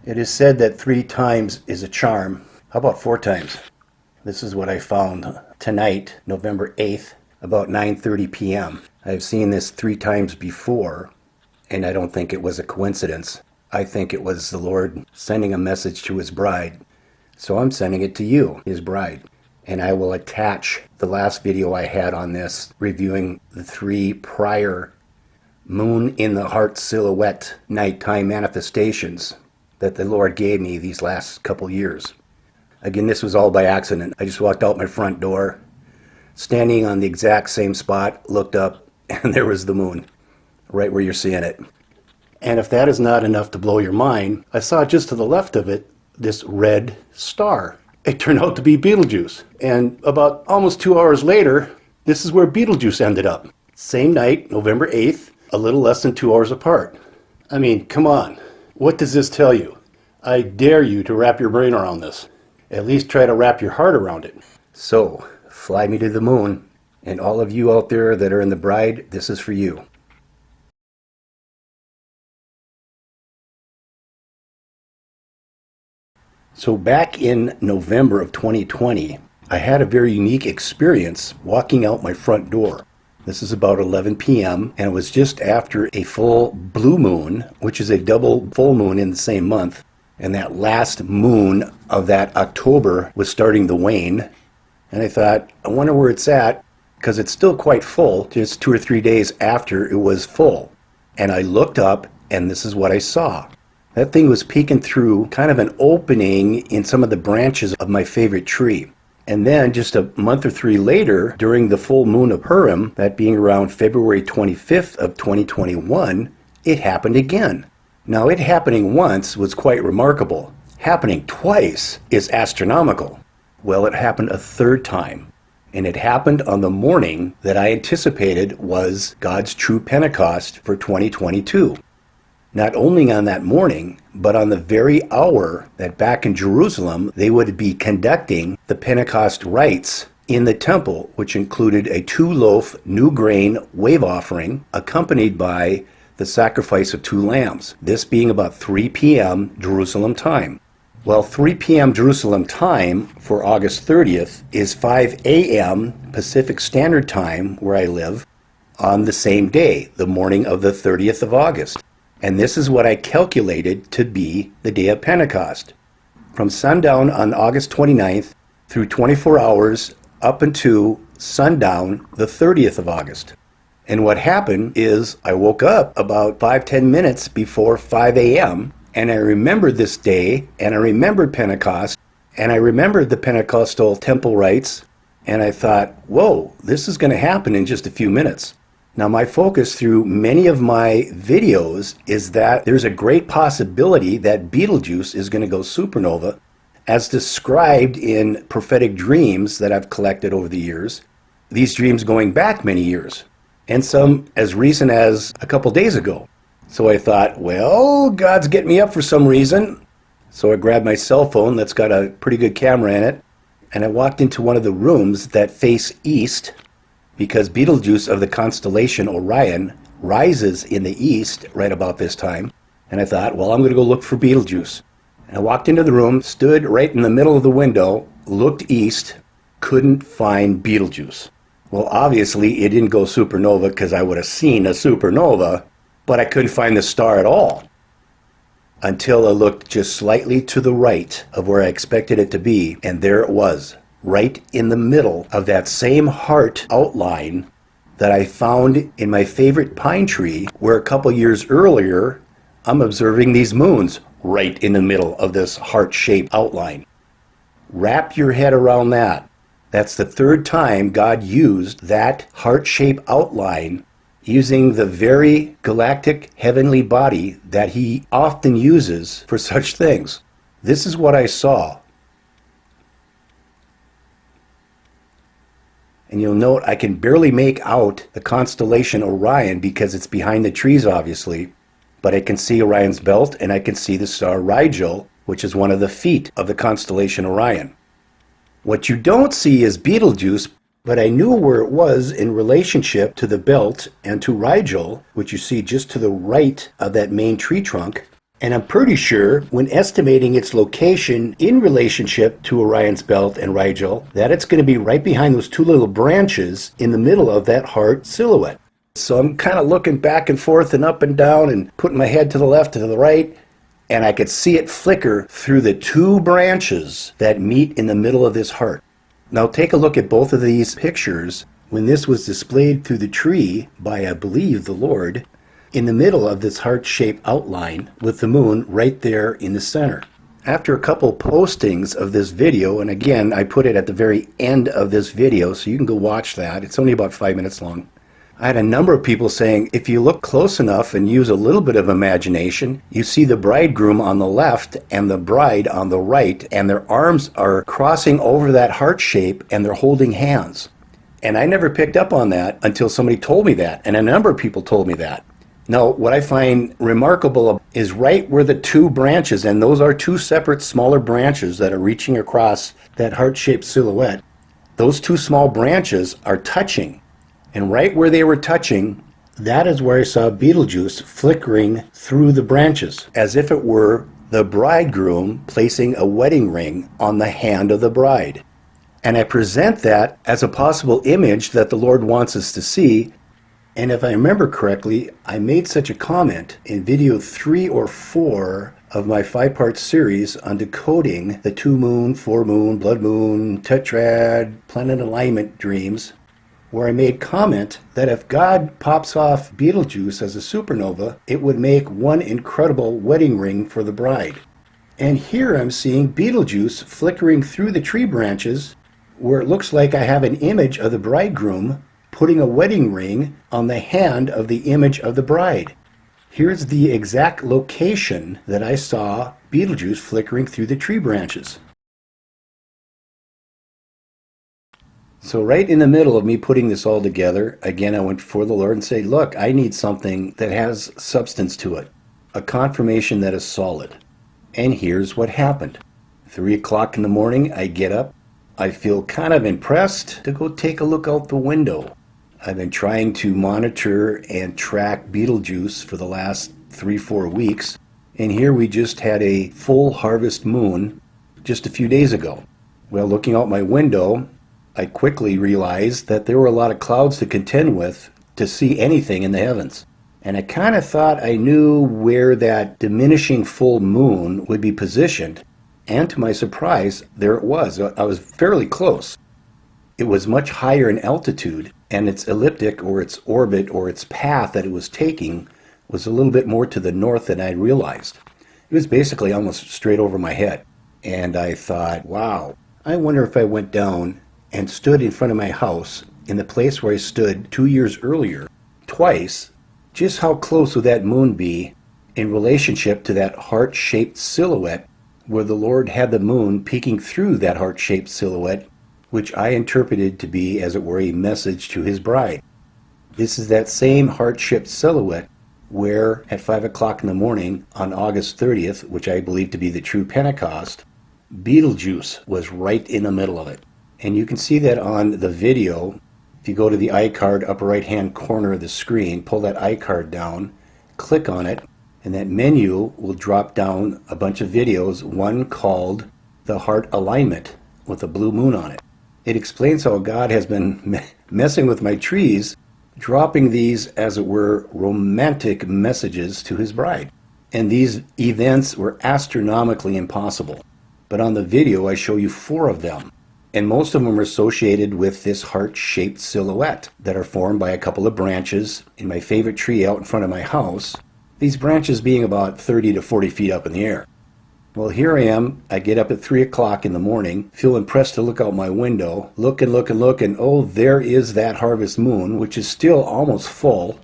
It is said that 3 times is a charm. How about 4 times? This is what I found tonight, November 8th, about 9:30 p.m. I've seen this 3 times before, and I don't think it was a coincidence. I think it was the Lord sending a message to his bride. So I'm sending it to you, his bride. And I will attach the last video I had on this, reviewing the 3 prior moon in the heart silhouette nighttime manifestations that the Lord gave me these last couple years. Again, this was all by accident. I just walked out my front door, standing on the exact same spot, looked up, and there was the moon, right where you're seeing it. And if that is not enough to blow your mind, I saw just to the left of it, this red star. It turned out to be Betelgeuse. And about almost 2 hours later, this is where Betelgeuse ended up. Same night, November 8th, a little less than 2 hours apart. I mean, come on. What does this tell you? I dare you to wrap your brain around this. At least try to wrap your heart around it. So, fly me to the moon. And all of you out there that are in the bride, this is for you. So back in November of 2020, I had a very unique experience walking out my front door. This is about 11 p.m. and it was just after a full blue moon, which is a double full moon in the same month. And that last moon of that October was starting to wane. And I thought, I wonder where it's at, because it's still quite full, just 2 or 3 days after it was full. And I looked up and this is what I saw. That thing was peeking through kind of an opening in some of the branches of my favorite tree. And then just a month or 3 later, during the full moon of Purim, that being around February 25th of 2021, it happened again. Now, it happening once was quite remarkable. Happening twice is astronomical. Well, it happened a 3rd time. And it happened on the morning that I anticipated was God's true Pentecost for 2022. Not only on that morning, but on the very hour that back in Jerusalem, they would be conducting the Pentecost rites in the temple, which included a 2-loaf new grain wave offering, accompanied by the sacrifice of 2 lambs, this being about 3 p.m. Jerusalem time. Well, 3 p.m. Jerusalem time for August 30th is 5 a.m. Pacific Standard Time, where I live, on the same day, the morning of the 30th of August. And this is what I calculated to be the day of Pentecost. From sundown on August 29th through 24 hours up until sundown the 30th of August. And what happened is I woke up about 5-10 minutes before 5 a.m. and I remembered this day, and I remembered Pentecost, and I remembered the Pentecostal temple rites, and I thought, whoa, this is going to happen in just a few minutes. Now, my focus through many of my videos is that there's a great possibility that Betelgeuse is going to go supernova, as described in prophetic dreams that I've collected over the years, these dreams going back many years, and some as recent as a couple days ago. So I thought, well, God's getting me up for some reason. So I grabbed my cell phone that's got a pretty good camera in it, and I walked into one of the rooms that face east, because Betelgeuse of the constellation Orion rises in the east right about this time. And I thought, well, I'm going to go look for Betelgeuse. And I walked into the room, stood right in the middle of the window, looked east, couldn't find Betelgeuse. Well, obviously it didn't go supernova, because I would have seen a supernova, but I couldn't find the star at all. Until I looked just slightly to the right of where I expected it to be, and there it was, right in the middle of that same heart outline that I found in my favorite pine tree, where a couple years earlier I'm observing these moons right in the middle of this heart-shaped outline. Wrap your head around that. That's the 3rd time God used that heart-shaped outline, using the very galactic heavenly body that he often uses for such things. This is what I saw. And you'll note I can barely make out the constellation Orion because it's behind the trees, obviously. But I can see Orion's belt, and I can see the star Rigel, which is one of the feet of the constellation Orion. What you don't see is Betelgeuse, but I knew where it was in relationship to the belt and to Rigel, which you see just to the right of that main tree trunk. And I'm pretty sure, when estimating its location in relationship to Orion's belt and Rigel, that it's going to be right behind those two little branches in the middle of that heart silhouette. So I'm kind of looking back and forth and up and down and putting my head to the left and to the right, and I could see it flicker through the two branches that meet in the middle of this heart. Now take a look at both of these pictures when this was displayed through the tree by, I believe, the Lord, in the middle of this heart-shaped outline with the moon right there in the center. After a couple postings of this video, and again, I put it at the very end of this video, so you can go watch that. It's only about 5 minutes long. I had a number of people saying, if you look close enough and use a little bit of imagination, you see the bridegroom on the left and the bride on the right, and their arms are crossing over that heart shape and they're holding hands. And I never picked up on that until somebody told me that, and a number of people told me that. Now, what I find remarkable is right where the two branches, and those are two separate smaller branches that are reaching across that heart-shaped silhouette, those two small branches are touching. And right where they were touching, that is where I saw Betelgeuse flickering through the branches, as if it were the bridegroom placing a wedding ring on the hand of the bride. And I present that as a possible image that the Lord wants us to see. And if I remember correctly, I made such a comment in video 3 or 4 of my 5-part series on decoding the 2-moon, 4-moon, blood moon, tetrad, planet alignment dreams, where I made comment that if God pops off Betelgeuse as a supernova, it would make one incredible wedding ring for the bride. And here I'm seeing Betelgeuse flickering through the tree branches, where it looks like I have an image of the bridegroom putting a wedding ring on the hand of the image of the bride. Here's the exact location that I saw Betelgeuse flickering through the tree branches. So right in the middle of me putting this all together, again, I went before the Lord and said, look, I need something that has substance to it, a confirmation that is solid. And here's what happened. 3 o'clock in the morning, I get up. I feel kind of impressed to go take a look out the window. I've been trying to monitor and track Betelgeuse for the last 3-4 weeks. And here we just had a full harvest moon just a few days ago. Well, looking out my window, I quickly realized that there were a lot of clouds to contend with to see anything in the heavens. And I kind of thought I knew where that diminishing full moon would be positioned. And to my surprise, there it was. I was fairly close. It was much higher in altitude, and its elliptic, or its orbit, or its path that it was taking was a little bit more to the north than I realized. It was basically almost straight over my head. And I thought, wow, I wonder if I went down and stood in front of my house in the place where I stood 2 years earlier, twice, just how close would that moon be in relationship to that heart-shaped silhouette where the Lord had the moon peeking through that heart-shaped silhouette, which I interpreted to be, as it were, a message to his bride. This is that same heart-shaped silhouette where at 5 o'clock in the morning on August 30th, which I believe to be the true Pentecost, Betelgeuse was right in the middle of it. And you can see that on the video. If you go to the iCard upper right hand corner of the screen, pull that iCard down, click on it, and that menu will drop down a bunch of videos, one called The Heart Alignment with a blue moon on it. It explains how God has been messing with my trees, dropping these, as it were, romantic messages to his bride. And these events were astronomically impossible. But on the video I show you 4 of them. And most of them are associated with this heart-shaped silhouette that are formed by a couple of branches in my favorite tree out in front of my house, these branches being about 30 to 40 feet up in the air. Well, here I am. I get up at 3 o'clock in the morning, feel impressed to look out my window, look and look and look, and oh, there is that harvest moon, which is still almost full.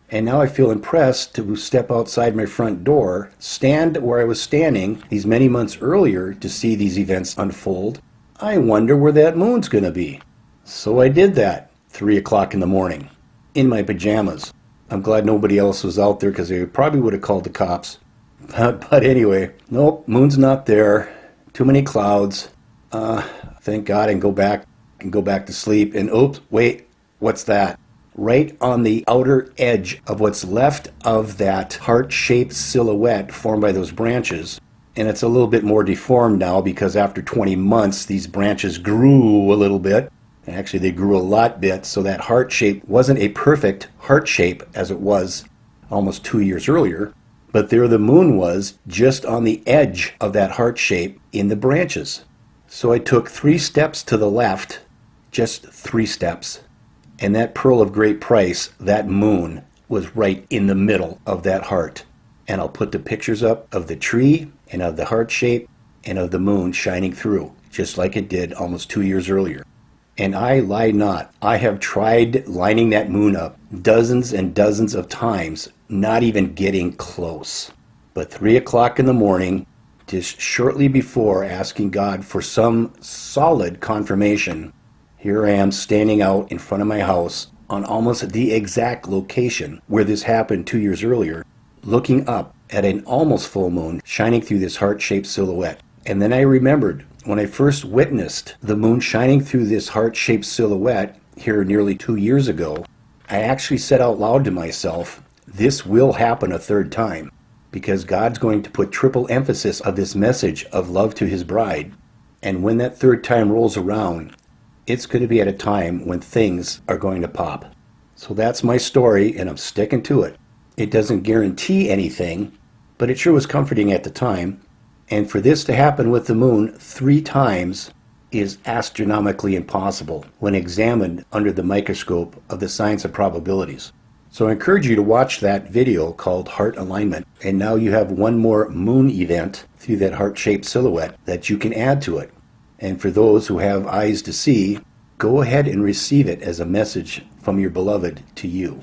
And now I feel impressed to step outside my front door, stand where I was standing these many months earlier to see these events unfold. I wonder where that moon's going to be. So I did that, 3 o'clock in the morning, in my pajamas. I'm glad nobody else was out there because they probably would have called the cops. But anyway, nope, moon's not there. Too many clouds. Thank God, and go back to sleep. And oops, wait, what's that? right on the outer edge of what's left of that heart-shaped silhouette formed by those branches. And it's a little bit more deformed now because after 20 months, these branches grew a little bit. And actually, they grew a lot bit, so that heart shape wasn't a perfect heart shape as it was almost 2 years earlier. But there the moon was, just on the edge of that heart shape in the branches. So I took 3 steps to the left, just 3 steps. And that pearl of great price, that moon, was right in the middle of that heart. And I'll put the pictures up of the tree and of the heart shape and of the moon shining through, just like it did almost 2 years earlier. And I lie not. I have tried lining that moon up dozens and dozens of times, not even getting close. But 3 o'clock in the morning, just shortly before asking God for some solid confirmation, here I am standing out in front of my house on almost the exact location where this happened 2 years earlier, looking up at an almost full moon shining through this heart-shaped silhouette. And then I remembered when I first witnessed the moon shining through this heart-shaped silhouette here nearly 2 years ago, I actually said out loud to myself, this will happen a third time, because God's going to put triple emphasis of this message of love to his bride. And when that third time rolls around, it's going to be at a time when things are going to pop. So that's my story, and I'm sticking to it. It doesn't guarantee anything, but it sure was comforting at the time. And for this to happen with the moon 3 times is astronomically impossible when examined under the microscope of the science of probabilities. So I encourage you to watch that video called Heart Alignment. And now you have one more moon event through that heart-shaped silhouette that you can add to it. And for those who have eyes to see, go ahead and receive it as a message from your beloved to you.